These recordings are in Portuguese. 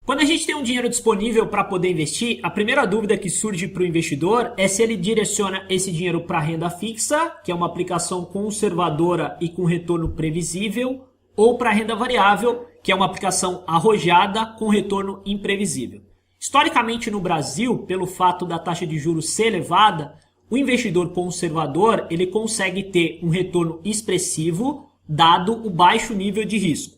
Quando a gente tem um dinheiro disponível para poder investir, a primeira dúvida que surge para o investidor é se ele direciona esse dinheiro para renda fixa, que é uma aplicação conservadora e com retorno previsível, ou para renda variável, que é uma aplicação arrojada com retorno imprevisível. Historicamente no Brasil, pelo fato da taxa de juros ser elevada, o investidor conservador ele consegue ter um retorno expressivo dado o baixo nível de risco.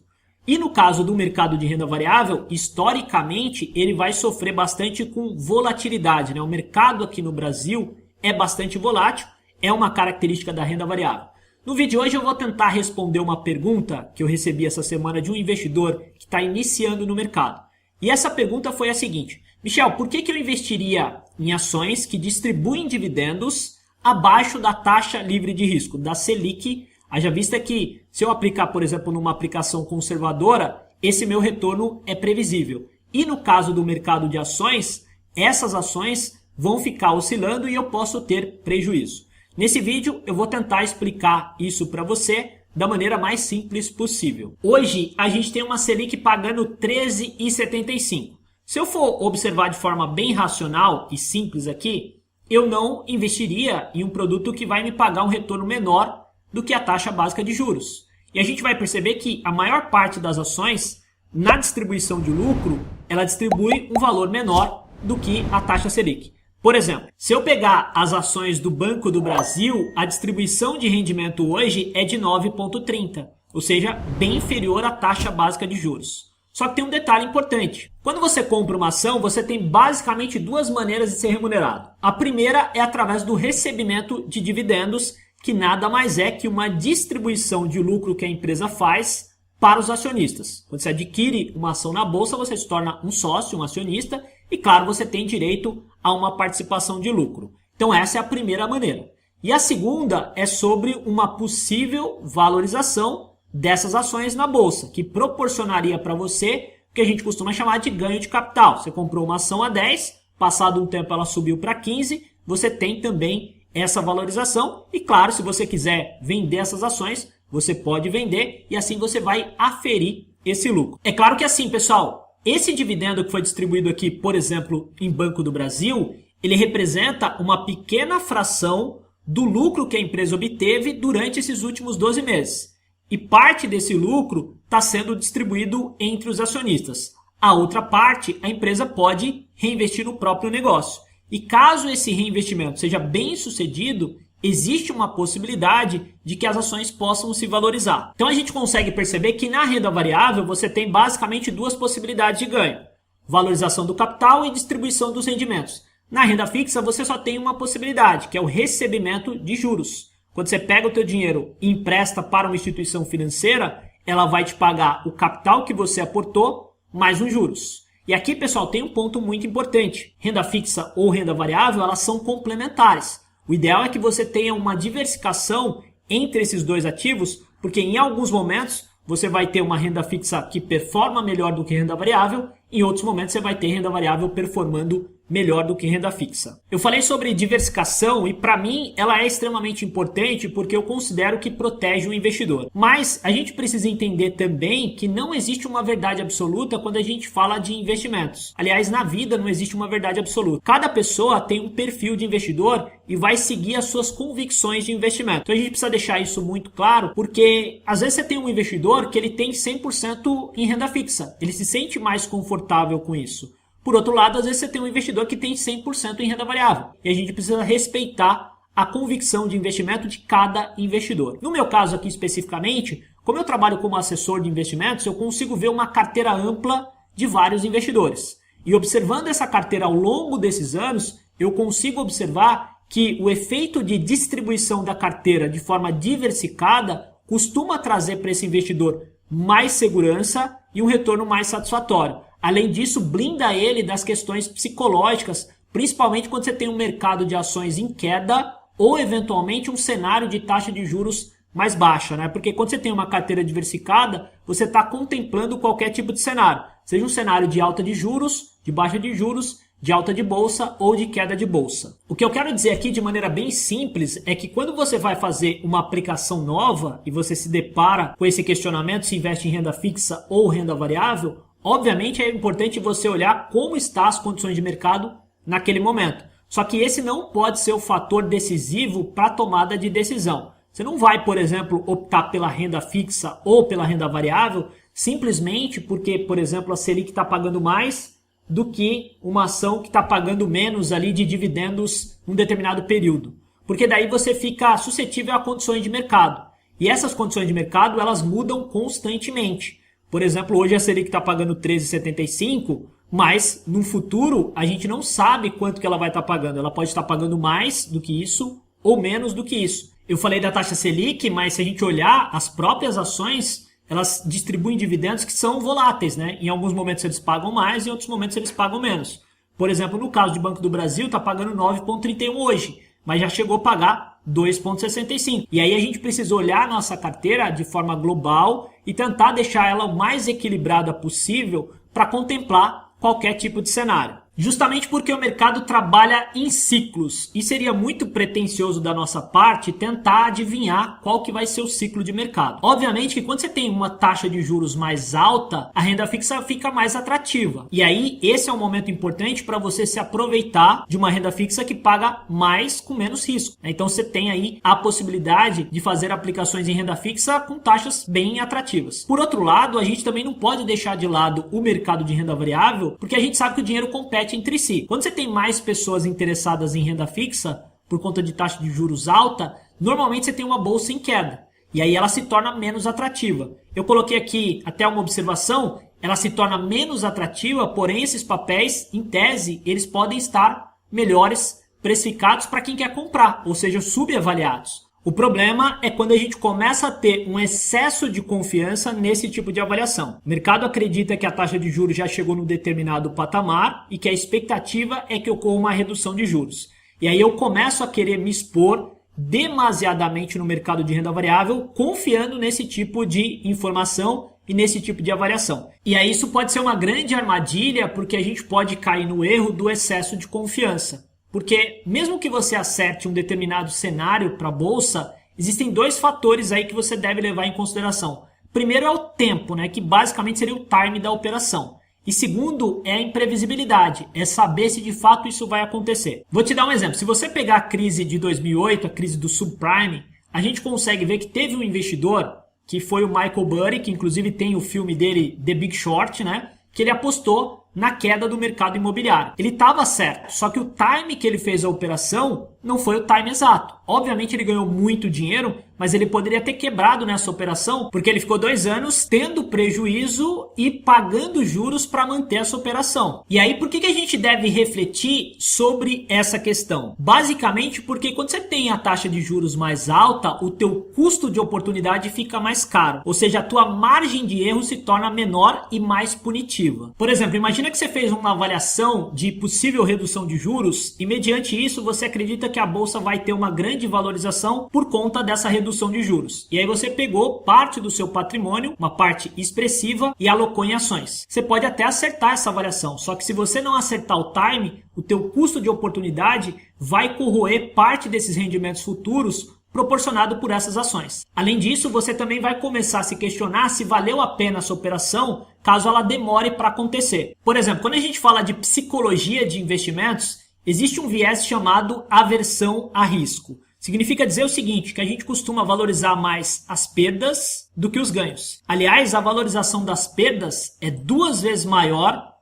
E no caso do mercado de renda variável, historicamente, ele vai sofrer bastante com volatilidade, né? O mercado aqui no Brasil é bastante volátil, é uma característica da renda variável. No vídeo de hoje eu vou tentar responder uma pergunta que eu recebi essa semana de um investidor que está iniciando no mercado. E essa pergunta foi a seguinte: Michel, por que eu investiria em ações que distribuem dividendos abaixo da taxa livre de risco, da Selic? Haja vista que, se eu aplicar, por exemplo, numa aplicação conservadora, esse meu retorno é previsível. E no caso do mercado de ações, essas ações vão ficar oscilando e eu posso ter prejuízo. Nesse vídeo, eu vou tentar explicar isso para você da maneira mais simples possível. Hoje, a gente tem uma Selic pagando 13,75. Se eu for observar de forma bem racional e simples aqui, eu não investiria em um produto que vai me pagar um retorno menor do que a taxa básica de juros. E a gente vai perceber que a maior parte das ações, na distribuição de lucro, ela distribui um valor menor do que a taxa Selic. Por exemplo, se eu pegar as ações do Banco do Brasil, a distribuição de rendimento hoje é de 9,30, ou seja, bem inferior à taxa básica de juros. Só que tem um detalhe importante. Quando você compra uma ação, você tem basicamente duas maneiras de ser remunerado. A primeira é através do recebimento de dividendos, que nada mais é que uma distribuição de lucro que a empresa faz para os acionistas. Quando você adquire uma ação na bolsa, você se torna um sócio, um acionista, e claro, você tem direito a uma participação de lucro. Então essa é a primeira maneira. E a segunda é sobre uma possível valorização dessas ações na bolsa, que proporcionaria para você o que a gente costuma chamar de ganho de capital. Você comprou uma ação a 10, passado um tempo ela subiu para 15, você tem também essa valorização e, claro, se você quiser vender essas ações, você pode vender e assim você vai aferir esse lucro. É claro que assim, pessoal, esse dividendo que foi distribuído aqui, por exemplo, em Banco do Brasil, ele representa uma pequena fração do lucro que a empresa obteve durante esses últimos 12 meses. E parte desse lucro está sendo distribuído entre os acionistas. A outra parte, a empresa pode reinvestir no próprio negócio. E caso esse reinvestimento seja bem sucedido, existe uma possibilidade de que as ações possam se valorizar. Então a gente consegue perceber que na renda variável você tem basicamente duas possibilidades de ganho: valorização do capital e distribuição dos rendimentos. Na renda fixa você só tem uma possibilidade, que é o recebimento de juros. Quando você pega o teu dinheiro e empresta para uma instituição financeira, ela vai te pagar o capital que você aportou mais os juros. E aqui, pessoal, tem um ponto muito importante. Renda fixa ou renda variável, elas são complementares. O ideal é que você tenha uma diversificação entre esses dois ativos, porque em alguns momentos você vai ter uma renda fixa que performa melhor do que renda variável, em outros momentos você vai ter renda variável performando melhor do que renda fixa. Eu falei sobre diversificação e para mim ela é extremamente importante porque eu considero que protege o investidor. Mas a gente precisa entender também que não existe uma verdade absoluta quando a gente fala de investimentos. Aliás, na vida não existe uma verdade absoluta. Cada pessoa tem um perfil de investidor e vai seguir as suas convicções de investimento. Então a gente precisa deixar isso muito claro, porque às vezes você tem um investidor que ele tem 100% em renda fixa. Ele se sente mais confortável com isso. Por outro lado, às vezes você tem um investidor que tem 100% em renda variável. E a gente precisa respeitar a convicção de investimento de cada investidor. No meu caso aqui especificamente, como eu trabalho como assessor de investimentos, eu consigo ver uma carteira ampla de vários investidores. E observando essa carteira ao longo desses anos, eu consigo observar que o efeito de distribuição da carteira de forma diversificada costuma trazer para esse investidor mais segurança e um retorno mais satisfatório. Além disso, blinda ele das questões psicológicas, principalmente quando você tem um mercado de ações em queda ou, eventualmente, um cenário de taxa de juros mais baixa, né? Porque quando você tem uma carteira diversificada, você está contemplando qualquer tipo de cenário. Seja um cenário de alta de juros, de baixa de juros, de alta de bolsa ou de queda de bolsa. O que eu quero dizer aqui de maneira bem simples é que quando você vai fazer uma aplicação nova e você se depara com esse questionamento se investe em renda fixa ou renda variável, Obviamente é importante você olhar como estão as condições de mercado naquele momento. Só que esse não pode ser o fator decisivo para a tomada de decisão. Você não vai, por exemplo, optar pela renda fixa ou pela renda variável simplesmente porque, por exemplo, a Selic está pagando mais do que uma ação que está pagando menos ali de dividendos num determinado período. Porque daí você fica suscetível a condições de mercado. E essas condições de mercado, elas mudam constantemente. Por exemplo, hoje a Selic está pagando 13,75, mas no futuro a gente não sabe quanto que ela vai estar pagando. Ela pode estar pagando mais do que isso ou menos do que isso. Eu falei da taxa Selic, mas se a gente olhar as próprias ações, elas distribuem dividendos que são voláteis, né? Em alguns momentos eles pagam mais, em outros momentos eles pagam menos. Por exemplo, no caso do Banco do Brasil, está pagando 9,31 hoje, mas já chegou a pagar 2,65. E aí a gente precisa olhar a nossa carteira de forma global e tentar deixar ela o mais equilibrada possível para contemplar qualquer tipo de cenário. Justamente porque o mercado trabalha em ciclos e seria muito pretensioso da nossa parte tentar adivinhar qual que vai ser o ciclo de mercado. Obviamente que quando você tem uma taxa de juros mais alta, a renda fixa fica mais atrativa. E aí esse é um momento importante para você se aproveitar de uma renda fixa que paga mais com menos risco. Então você tem aí a possibilidade de fazer aplicações em renda fixa com taxas bem atrativas. Por outro lado, a gente também não pode deixar de lado o mercado de renda variável, porque a gente sabe que o dinheiro compete entre si. Quando você tem mais pessoas interessadas em renda fixa por conta de taxa de juros alta, normalmente você tem uma bolsa em queda. E aí ela se torna menos atrativa. Eu coloquei aqui até uma observação, ela se torna menos atrativa, porém esses papéis, em tese, eles podem estar melhores precificados para quem quer comprar, ou seja, subavaliados. O problema é quando a gente começa a ter um excesso de confiança nesse tipo de avaliação. O mercado acredita que a taxa de juros já chegou num determinado patamar e que a expectativa é que ocorra uma redução de juros. E aí eu começo a querer me expor demasiadamente no mercado de renda variável, confiando nesse tipo de informação e nesse tipo de avaliação. E aí isso pode ser uma grande armadilha, porque a gente pode cair no erro do excesso de confiança. Porque mesmo que você acerte um determinado cenário para a bolsa, existem dois fatores aí que você deve levar em consideração. Primeiro é o tempo, né, que basicamente seria o time da operação. E segundo é a imprevisibilidade, é saber se de fato isso vai acontecer. Vou te dar um exemplo. Se você pegar a crise de 2008, a crise do subprime, a gente consegue ver que teve um investidor, que foi o Michael Burry, que inclusive tem o filme dele, The Big Short, né, que ele apostou na queda do mercado imobiliário. Ele estava certo, só que o time que ele fez a operação não foi o time exato. Obviamente ele ganhou muito dinheiro, mas ele poderia ter quebrado nessa operação, porque ele ficou 2 anos tendo prejuízo e pagando juros para manter essa operação. E aí por que a gente deve refletir sobre essa questão? Basicamente porque quando você tem a taxa de juros mais alta, o teu custo de oportunidade fica mais caro. Ou seja, a tua margem de erro se torna menor e mais punitiva. Por exemplo, imagina que você fez uma avaliação de possível redução de juros e mediante isso você acredita que a bolsa vai ter uma grande valorização por conta dessa redução de juros. E aí você pegou parte do seu patrimônio, uma parte expressiva, e alocou em ações. Você pode até acertar essa avaliação, só que se você não acertar o time, o teu custo de oportunidade vai corroer parte desses rendimentos futuros proporcionado por essas ações. Além disso, você também vai começar a se questionar se valeu a pena essa operação caso ela demore para acontecer. Por exemplo, quando a gente fala de psicologia de investimentos, existe um viés chamado aversão a risco. Significa dizer o seguinte, que a gente costuma valorizar mais as perdas do que os ganhos. Aliás, a valorização das perdas é 2 vezes maior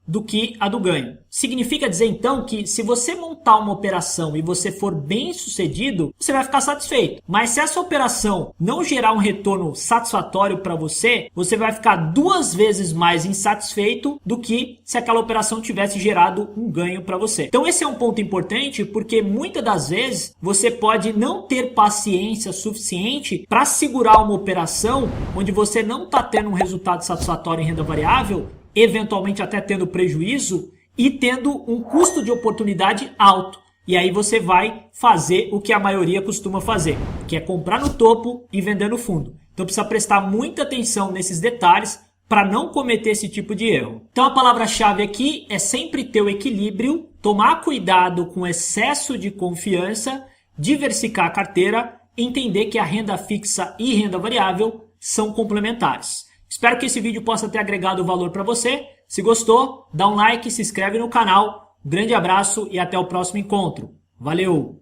do que a do ganho. Significa dizer então que se você montar uma operação e você for bem sucedido, você vai ficar satisfeito. Mas se essa operação não gerar um retorno satisfatório para você, você vai ficar 2 vezes mais insatisfeito do que se aquela operação tivesse gerado um ganho para você. Então esse é um ponto importante porque muitas das vezes você pode não ter paciência suficiente para segurar uma operação onde você não está tendo um resultado satisfatório em renda variável, eventualmente até tendo prejuízo e tendo um custo de oportunidade alto. E aí você vai fazer o que a maioria costuma fazer, que é comprar no topo e vender no fundo. Então precisa prestar muita atenção nesses detalhes para não cometer esse tipo de erro. Então a palavra-chave aqui é sempre ter o equilíbrio, tomar cuidado com excesso de confiança, diversificar a carteira, entender que a renda fixa e renda variável são complementares. Espero que esse vídeo possa ter agregado valor para você. Se gostou, dá um like, se inscreve no canal. Um grande abraço e até o próximo encontro. Valeu!